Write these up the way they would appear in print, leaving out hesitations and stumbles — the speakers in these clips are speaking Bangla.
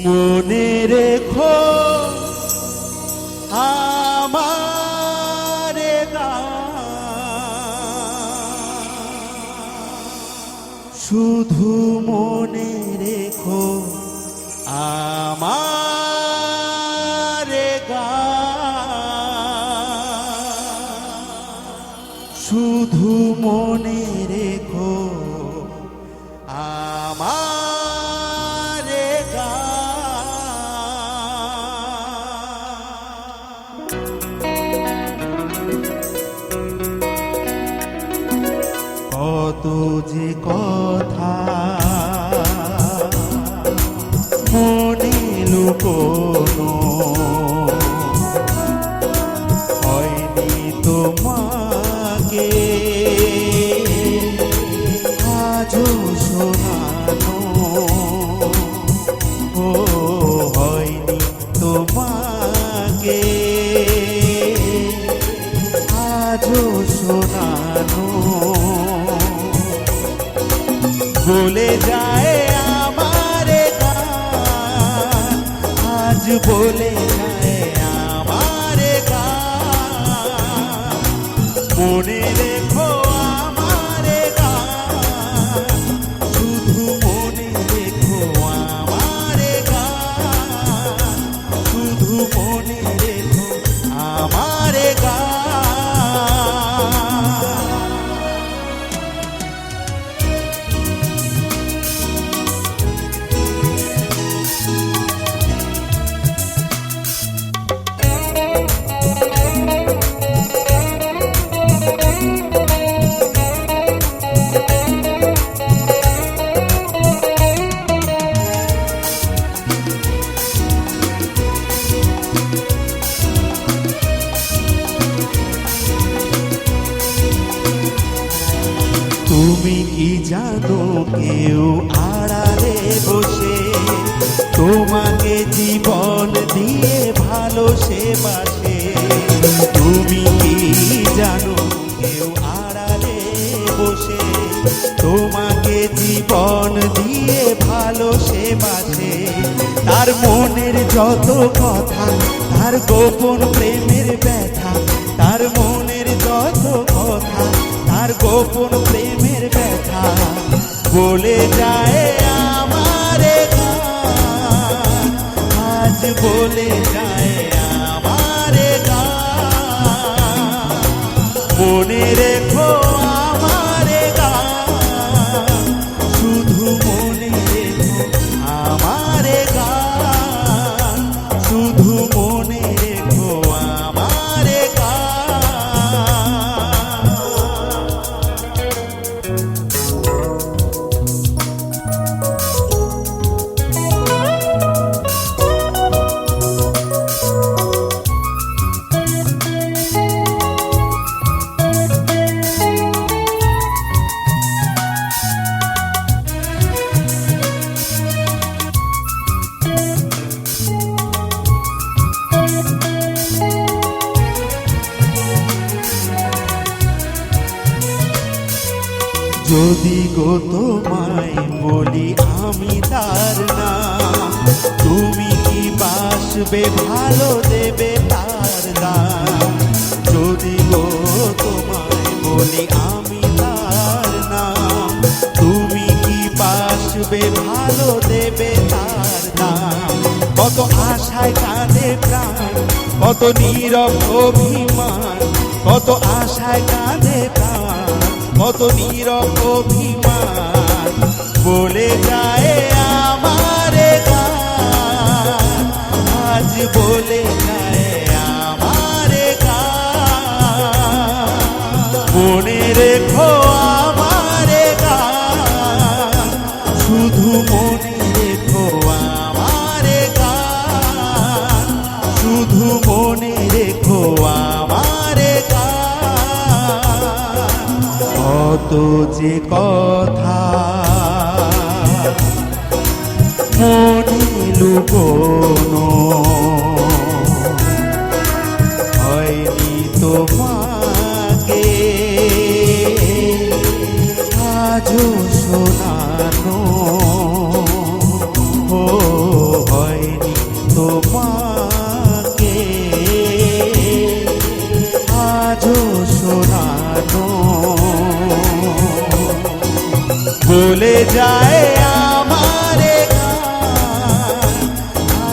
মনে রেখো আমার শুধু মনে রেখো আমার শুধু মনে রেখো আমার কত যে কথা মনে লুকোনো হয়নি তোমাকে আজও শোনানো, ও হয়নি তোমাকে আজও শোনানো। বলে যায় আমার গান, আজ বলে যায় আমার গান। মনে রেখো আমার গান, শুধু মনে রেখো আমার গান, শুধু মনে রেখো আমার গান। তুমি কি জানো কেউ আড়ালে বসে তোমাকে জীবন দিয়ে ভালোবাসে? তুমি কি জানো কেউ আড়ালে বসে তোমাকে জীবন দিয়ে ভালোবাসে? তার মনের যত কথা, তার গোপন প্রেমের ব্যথা, তার মনের যত কথা, তার গোপন প্রেমের ব্যথা বলে যায় আমার গান, আজ বলে যায় আমার গান। মনে রেখো আমার গান, শুধু মনে রেখো আমার গান, শুধু মনে রেখো আমার গান। যদি গো তোমায় বলি আমি তার নাম, তুমি কি বাসবে ভালো দেবে তার দাম? যদি গো তোমায় বলি আমি তার নাম, তুমি কি বাসবে ভালো দেবে তার দাম? কত আশায় কাঁদে প্রাণ, কত নীরব অভিমান, কত আশায় কাঁদে প্রাণ, কত নীরব অভিমান বলে যায় আমার গান, আজ বলে যায় আমার গান। মনে রেখো আমার গান, শুধু মনে রেখো আমার গান, শুধু মনে রেখো আমার গান। কত যে কথা মনে লুকোনো হয়নি তোমাকে আজও শোনানো, ও বলে যায় আমারে গান,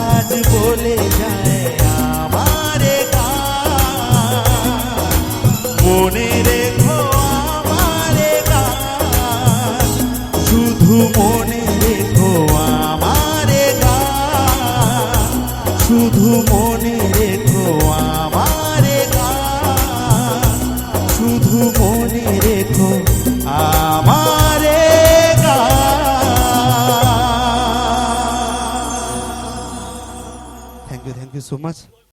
আজ বলে যায় আমারে গান, মনে রেখো আমারে গান, শুধু মনে রেখো আমারে গান, শুধু মনে রেখো আমারে গান, শুধু মনে রেখো আমারে গান। Thank you so much.